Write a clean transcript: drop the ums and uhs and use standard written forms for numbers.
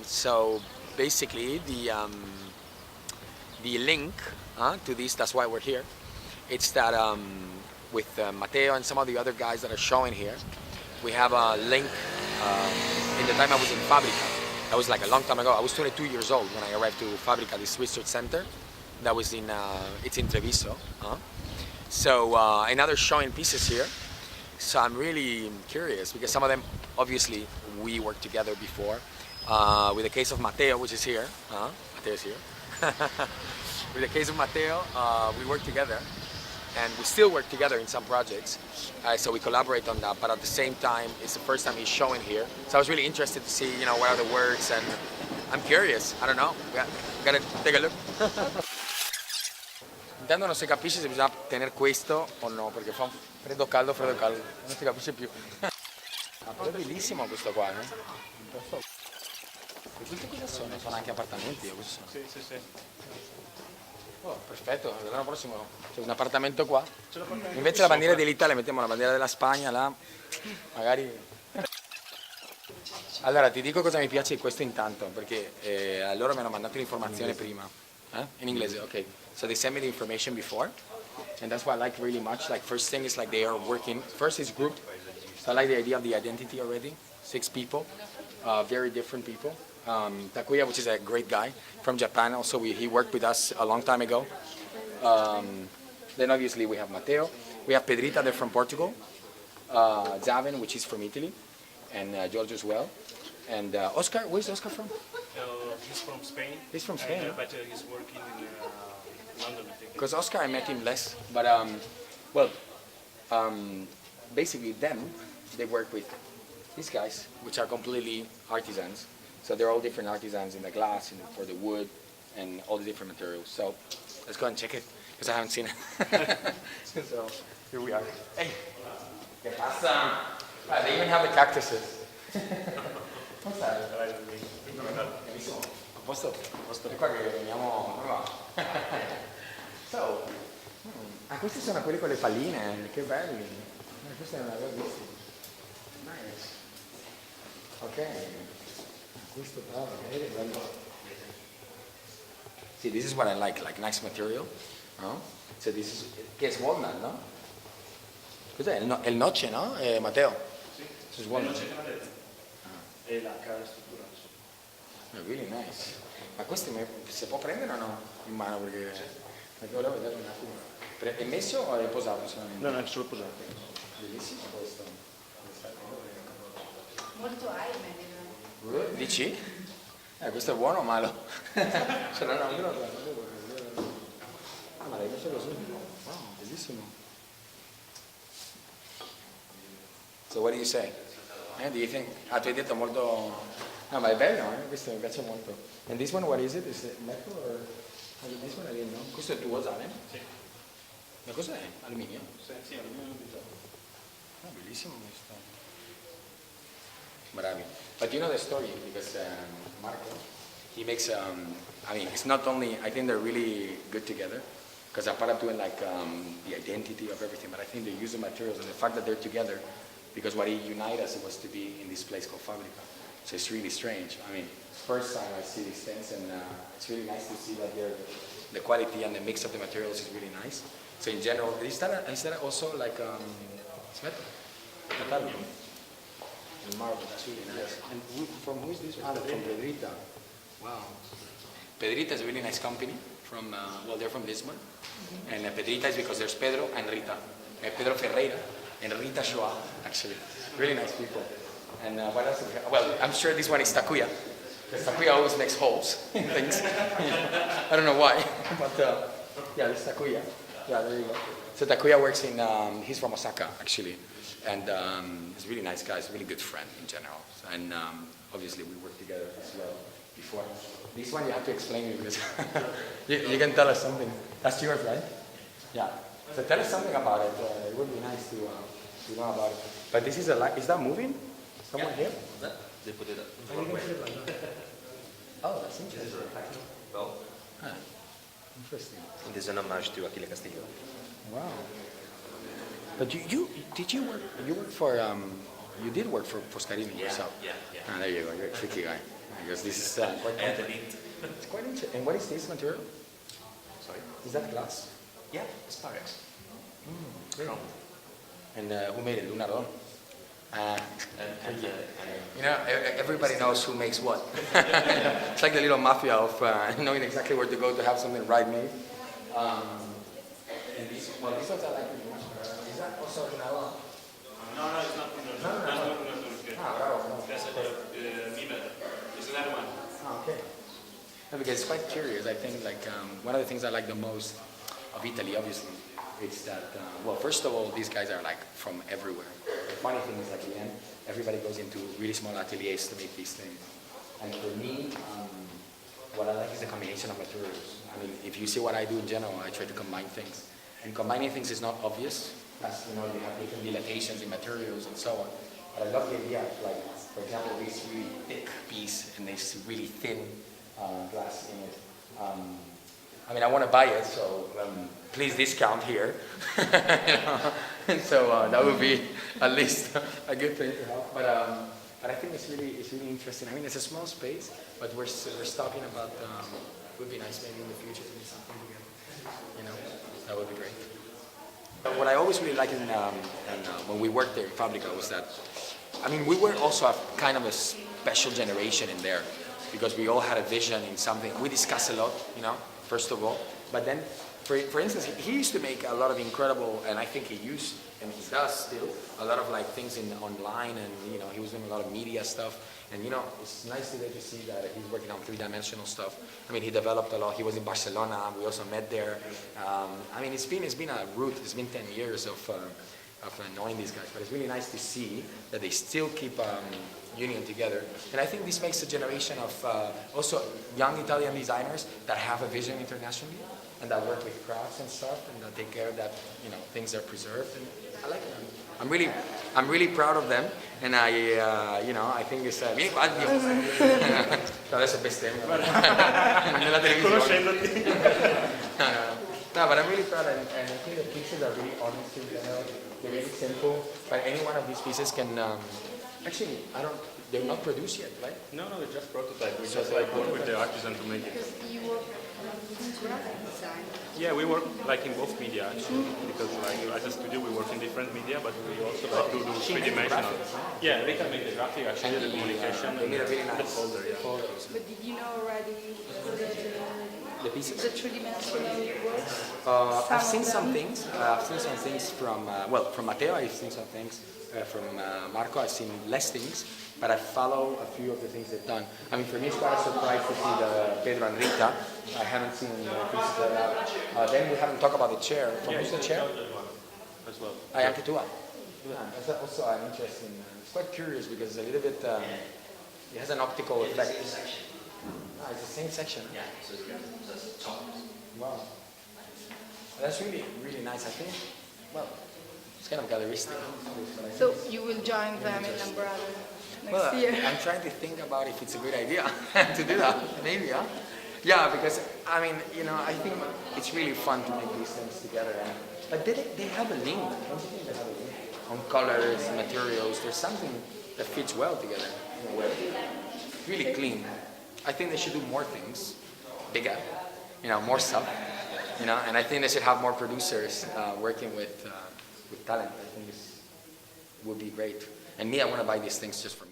So basically, the link to this, that's why we're here. It's that with Matteo and some of the other guys that are showing here, we have a link in the time I was in Fabrica. That was like a long time ago. I was 22 years old when I arrived to Fabrica, this research center. That was in, it's in Treviso. So another showing pieces here. So I'm really curious because some of them, obviously, we worked together before. With the case of Matteo, which is here. Matteo's here. With the case of Matteo, we worked together. And we still work together in some projects. So we collaborate on that, but at the same time, it's the first time he's showing here. So I was really interested to see, what are the works, and I'm curious. I don't know. We gotta take a look. Intanto non si capisce se bisogna tenere questo o no, perché fa un freddo caldo, non si capisce più. Ma è bellissimo questo qua, eh? E questi cosa sono? Sono anche appartamenti? Cosa sono? Sì. Oh, perfetto, l'anno prossimo c'è un appartamento qua. Invece la bandiera dell'Italia mettiamo la bandiera della Spagna là, magari. Allora ti dico cosa mi piace di questo intanto, perché loro mi hanno mandato l'informazione prima. In inglese, ok. So they sent me the information before, and that's what I like really much. Like first thing is like they are working, first is group, so I like the idea of the identity already, 6 people, very different people. Takuya, which is a great guy from Japan, also he worked with us a long time ago. Then obviously we have Matteo, we have Pedrita, they're from Portugal, Zaven, which is from Italy, and George as well. And Oscar, where's Oscar from? He's from Spain. He's from Spain, but he's working in London, I think. Because Oscar, I met him less, but basically they work with these guys, which are completely artisans. So they're all different artisans in the glass, for the wood, and all the different materials. So let's go and check it, because I haven't seen it. So here we are. Hey, ¿qué pasa? They even have the cactuses. Come stai? Benissimo. A posto? È qua che veniamo. So, questi sono quelli con le palline, che belli. Questa è una bellissima. Nice. Ok. Questo è bello. See, this is what I like nice material. No? So this is, che è walnut, no? Cos'è? Il noce, no? Matteo? Sì. This is walnut. E la cara struttura. Really nice. Ma questi si può prendere o no? In mano perché volevo vedere un attimo. È messo o è posato solamente? No, è solo posato. Bellissimo questo. Molto Jaime. Dici? Questo è buono o malo? Cioè, no, io lo guardo. Ma l'hai messo così? Wow, bellissimo. So what do you say? Do you think? Tu hai detto molto. No, ma è bello, questo mi piace molto. And this one, what is it? Is it metal or this one I didn't know? Questo è tuo, Zane? Sì. Ma cos'è? Alluminio? Sì, alluminio buttato. Bellissimo questo. Bravi. But you know the story because Marco, he makes. I mean, it's not only. I think they're really good together because apart of doing like the identity of everything, but I think they use the materials and the fact that they're together. Because what united us was to be in this place called Fabrica. So it's really strange. I mean, first time I see these things, and it's really nice to see that the quality and the mix of the materials is really nice. So in general, is that also like it's metal? Metal. And marble, that's really nice. And from who is this one? From Pedrita. Wow. Pedrita is a really nice company. From they're from Lisbon. And Pedrita is because there's Pedro and Rita. Pedro Ferreira and Rita Shoa, actually. Really nice people. And what else do we have? Well, I'm sure this one is Takuya. Because Takuya always makes holes in things. I don't know why, but yeah, this is Takuya. Yeah, there you go. So Takuya works in, he's from Osaka, actually. And he's a really nice guy. He's a really good friend in general. And obviously we worked together as well before. This one you have to explain me because you can tell us something. That's yours, right? Yeah. So tell us something about it. It would be nice to know about it. But this is is that moving? Someone here? They put it up. Oh, that's interesting. Well, Interesting. it is an homage to Achille Castillo. Wow. But you did work for Scarini yourself? Yeah. Ah, there you go. You're a tricky guy. because this is quite complex. It's quite interesting. And what is this material? Sorry? Is that glass? Yeah, Sparks. Great. And who made it? Lunardon. You know, everybody knows who makes what. It's like the little mafia of knowing exactly where to go to have something right made. And these ones I like the most. Is that also Lunardon? No, it's not. Ah, bravo. No. That's Mimel. It's another one. Ah, okay. No, because it's quite curious. I think like one of the things I like the most of Italy, obviously, it's that, well, first of all, these guys are like from everywhere. The funny thing is at the end, everybody goes into really small ateliers to make these things. And for me, what I like is the combination of materials. I mean, if you see what I do in general, I try to combine things. And combining things is not obvious, as you know, you have different dilatations in materials and so on. But I love the idea of, like, for example, this really thick piece and this really thin glass in it. I mean, I want to buy it, so please discount here. You know? And so that would be at least a good thing to have. But I think it's really interesting. I mean, it's a small space, but we're talking about. It would be nice maybe in the future to do something together. You know, that would be great. But what I always really liked when we worked there in Fabrica was that, I mean, we were also a kind of a special generation in there, because we all had a vision in something. We discussed a lot, you know, first of all. But then, for instance, he used to make a lot of incredible, and I think he used, and he does still, a lot of like things online, and you know, he was doing a lot of media stuff. And you know, it's nice today to see that he's working on three-dimensional stuff. I mean, he developed a lot. He was in Barcelona. We also met there. I mean, it's been a route. It's been 10 years of knowing these guys. But it's really nice to see that they still keep union together. And I think this makes a generation of also young Italian designers that have a vision internationally and that work with crafts and stuff and that take care that, you know, things are preserved. And I like it. I'm really proud of them, and I, you know, I think it's vieni qua, Dio. No, adesso bestemmio. Nella televisione. No, but I'm really proud, and I think the pieces are really honest in general. They're really simple, but any one of these pieces can, actually, they're not produced yet, right? No, it's just prototype. We So just they're like work with the prototypes. artisan to make it. Because you work in graphic design. Yeah, we work like in both media actually, because like as a studio we work in different media, but we also like to do She made the three-dimensional. graphics, huh? Yeah, Rita made the graphic, actually the communication, They made a really the nice folder. Yeah. folders. But did you know already The pieces? the three-dimensional works? I've seen of some them? things. I've seen some things from, from Matteo, I've seen some things. From Marco, I've seen less things, but I follow a few of the things they've done. I mean, for me, it's quite a surprise to see the Pedro and Rita. I haven't seen pieces like that. Then we haven't talked about the chair. From who's the chair? As well. Anche tua. That's also an interesting. It's quite curious because it's a little bit. It has an optical effect. It's the same section. Yeah. Wow. That's really nice. I think. Well, it's kind of galleristic. So you will join them in Umbrella next Well, year? I'm trying to think about if it's a good idea to do that. Maybe, huh? Yeah, because I mean, you know, I think it's really fun to make these things together. But they have a link. Don't you think they have a link on colors, materials? There's something that fits well together in a way. Really clean. I think they should do more things, bigger, you know, more stuff, you know. And I think they should have more producers working with talent. I think this would be great. And me, I want to buy these things just for me.